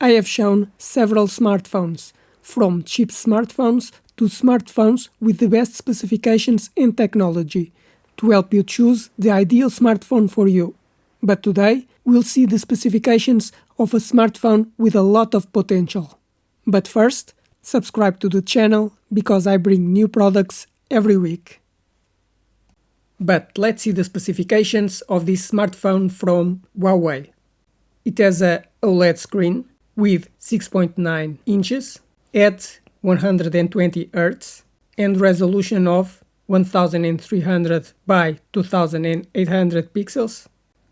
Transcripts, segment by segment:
I have shown several smartphones, from cheap smartphones to smartphones with the best specifications and technology, to help you choose the ideal smartphone for you. But today, we'll see the specifications of a smartphone with a lot of potential. But first, subscribe to the channel because I bring new products every week. But let's see the specifications of this smartphone from Huawei. It has a OLED screen with 6.9 inches at 120 Hz and resolution of 1300 by 2800 pixels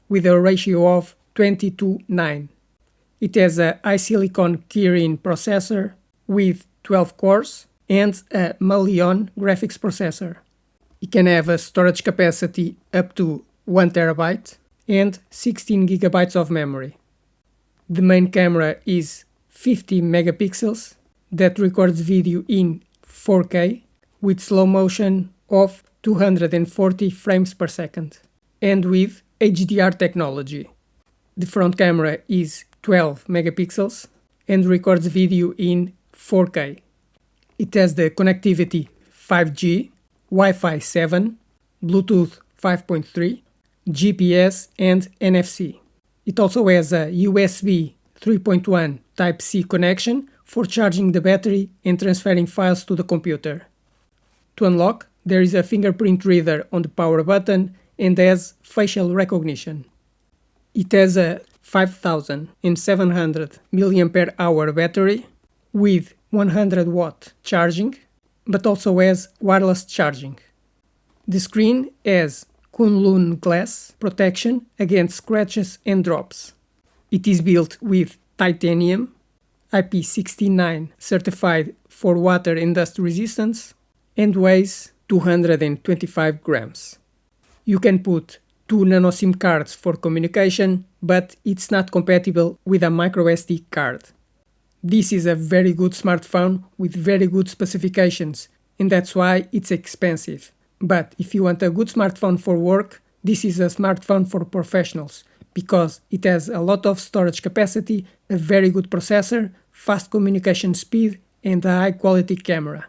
with a ratio of 20:9. It has a high-silicon Kirin processor with 12 cores and a Malion graphics processor. It can have a storage capacity up to 1 TB and 16 GB of memory. The main camera is 50 megapixels that records video in 4K with slow motion of 240 frames per second and with HDR technology. The front camera is 12 megapixels and records video in 4K. It has the connectivity 5G, Wi-Fi 7, Bluetooth 5.3, GPS and NFC. It also has a USB 3.1 Type-C connection for charging the battery and transferring files to the computer. To unlock, there is a fingerprint reader on the power button and has facial recognition. It has a 5700 mAh battery with 100 watt charging, but also has wireless charging. The screen has Kunlun glass protection against scratches and drops. It is built with titanium, IP69 certified for water and dust resistance, and weighs 225 grams. You can put 2 nano SIM cards for communication, but it's not compatible with a microSD card. This is a very good smartphone with very good specifications, and that's why it's expensive. But if you want a good smartphone for work, this is a smartphone for professionals, because it has a lot of storage capacity, a very good processor, fast communication speed, and a high-quality camera.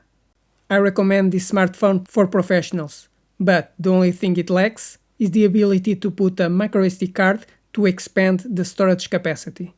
I recommend this smartphone for professionals, but the only thing it lacks is the ability to put a microSD card to expand the storage capacity.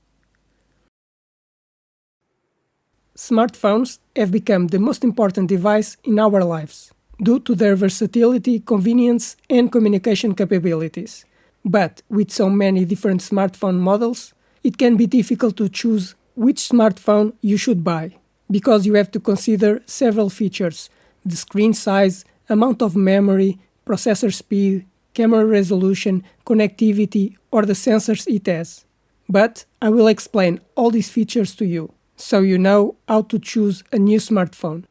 Smartphones have become the most important device in our lives, due to their versatility, convenience, and communication capabilities. But with so many different smartphone models, it can be difficult to choose which smartphone you should buy, because you have to consider several features: the screen size, amount of memory, processor speed, camera resolution, connectivity, or the sensors it has. But I will explain all these features to you, so you know how to choose a new smartphone.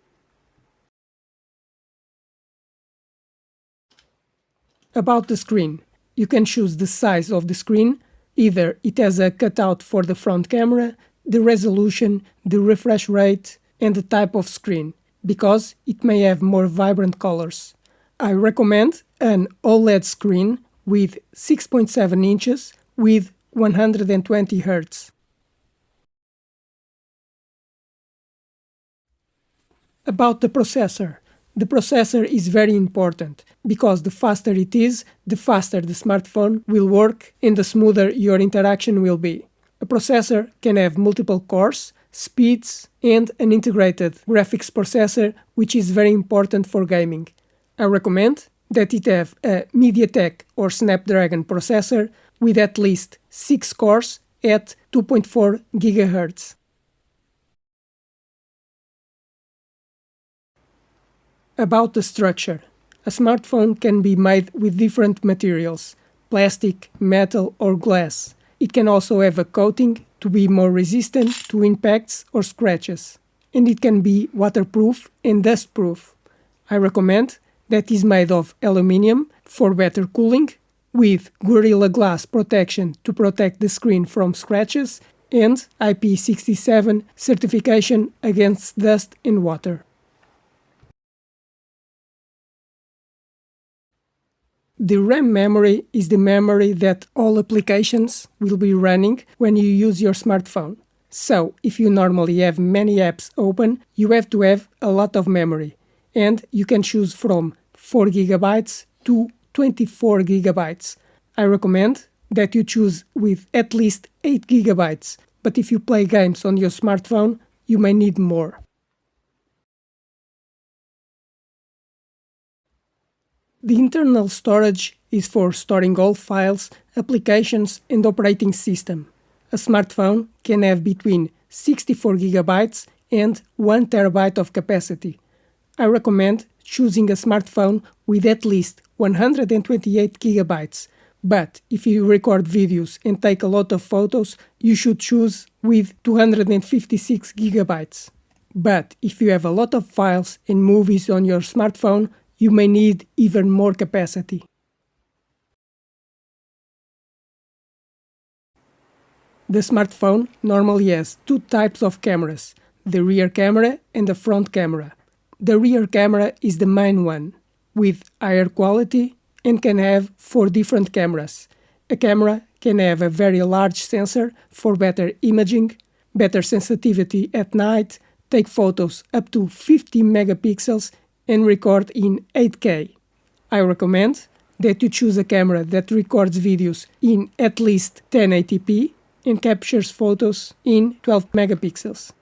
About the screen, you can choose the size of the screen. Either it has a cutout for the front camera, the resolution, the refresh rate, and the type of screen, because it may have more vibrant colors. I recommend an OLED screen with 6.7 inches with 120 Hz. About the processor. The processor is very important, because the faster it is, the faster the smartphone will work and the smoother your interaction will be. A processor can have multiple cores, speeds, and an integrated graphics processor, which is very important for gaming. I recommend that it have a MediaTek or Snapdragon processor with at least 6 cores at 2.4 GHz. About the structure. A smartphone can be made with different materials: plastic, metal, or glass. It can also have a coating to be more resistant to impacts or scratches. And it can be waterproof and dustproof. I recommend that is made of aluminium for better cooling, with Gorilla Glass protection to protect the screen from scratches, and IP67 certification against dust and water. The RAM memory is the memory that all applications will be running when you use your smartphone. So, if you normally have many apps open, you have to have a lot of memory, and you can choose from 4 GB to 24 GB. I recommend that you choose with at least 8 GB, but if you play games on your smartphone, you may need more. The internal storage is for storing all files, applications, and operating system. A smartphone can have between 64 GB and 1 TB of capacity. I recommend choosing a smartphone with at least 128 GB, but if you record videos and take a lot of photos, you should choose with 256 GB. But if you have a lot of files and movies on your smartphone, you may need even more capacity. The smartphone normally has two types of cameras, the rear camera and the front camera. The rear camera is the main one, with higher quality and can have 4 different cameras. A camera can have a very large sensor for better imaging, better sensitivity at night, take photos up to 50 megapixels and record in 8K. I recommend that you choose a camera that records videos in at least 1080p and captures photos in 12 megapixels.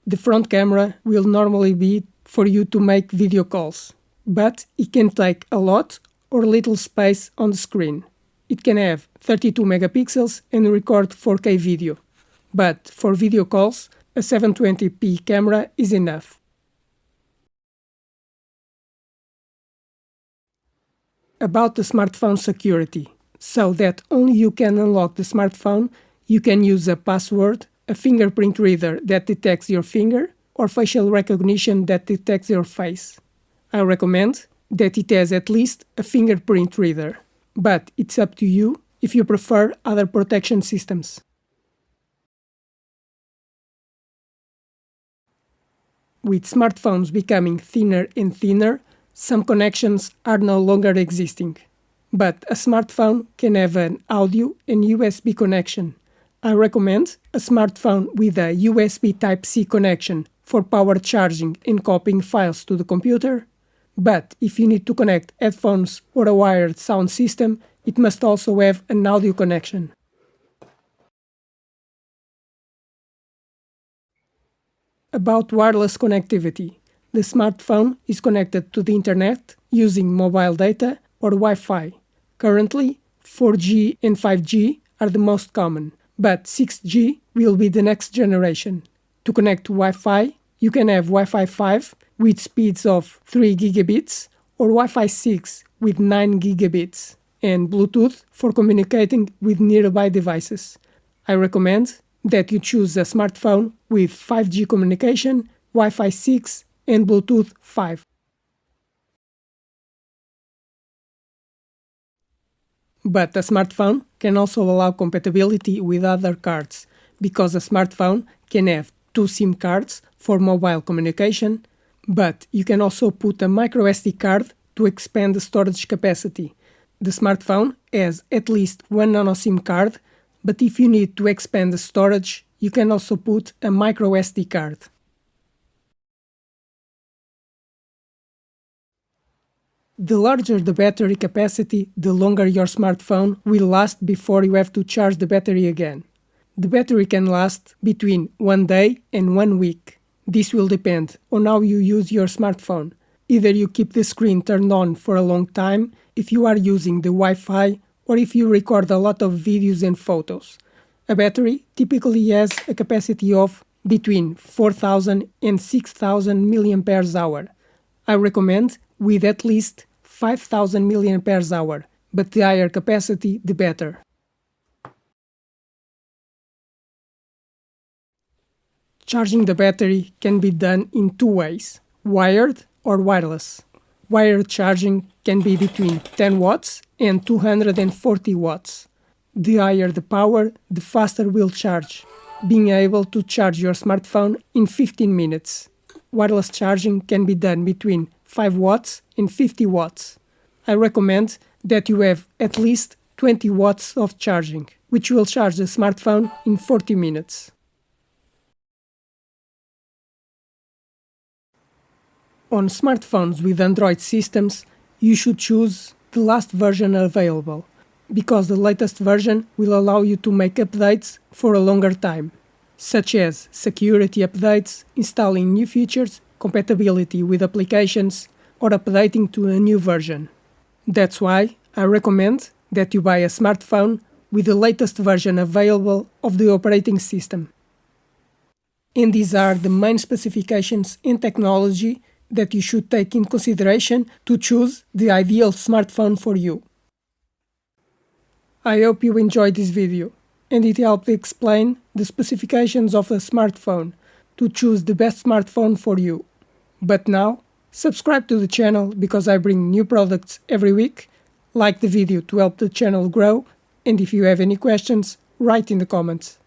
The front camera will normally be for you to make video calls, but it can take a lot or little space on the screen. It can have 32 megapixels and record 4K video, but for video calls, a 720p camera is enough. About the smartphone security. So that only you can unlock the smartphone, you can use a password, a fingerprint reader that detects your finger, or facial recognition that detects your face. I recommend that it has at least a fingerprint reader, but it's up to you if you prefer other protection systems. With smartphones becoming thinner and thinner, some connections are no longer existing. But a smartphone can have an audio and USB connection. I recommend a smartphone with a USB Type-C connection for power charging and copying files to the computer. But if you need to connect headphones or a wired sound system, it must also have an audio connection. About wireless connectivity. The smartphone is connected to the internet using mobile data or Wi-Fi. Currently, 4G and 5G are the most common, but 6G will be the next generation. To connect to Wi-Fi, you can have Wi-Fi 5 with speeds of 3 gigabits or Wi-Fi 6 with 9 gigabits, and Bluetooth for communicating with nearby devices. I recommend that you choose a smartphone with 5G communication, Wi-Fi 6, and Bluetooth 5. But a smartphone can also allow compatibility with other cards, because a smartphone can have 2 SIM cards for mobile communication, but you can also put a microSD card to expand the storage capacity. The smartphone has at least 1 nano SIM card, but if you need to expand the storage, you can also put a microSD card. The larger the battery capacity, the longer your smartphone will last before you have to charge the battery again. The battery can last between 1 day and 1 week. This will depend on how you use your smartphone. Either you keep the screen turned on for a long time if you are using the Wi-Fi or if you record a lot of videos and photos. A battery typically has a capacity of between 4,000 and 6,000 mAh. I recommend with at least 5,000 mAh, but the higher capacity, the better. Charging the battery can be done in 2 ways, wired or wireless. Wired charging can be between 10 watts and 240 watts. The higher the power, the faster will charge, being able to charge your smartphone in 15 minutes. Wireless charging can be done between 5 watts and 50 watts. I recommend that you have at least 20 watts of charging, which will charge the smartphone in 40 minutes. On smartphones with Android systems, you should choose the last version available, because the latest version will allow you to make updates for a longer time, such as security updates, installing new features, compatibility with applications, or updating to a new version. That's why I recommend that you buy a smartphone with the latest version available of the operating system. And these are the main specifications and technology that you should take in consideration to choose the ideal smartphone for you. I hope you enjoyed this video and it helped explain the specifications of a smartphone to choose the best smartphone for you. But now, subscribe to the channel because I bring new products every week, like the video to help the channel grow, and if you have any questions, write in the comments.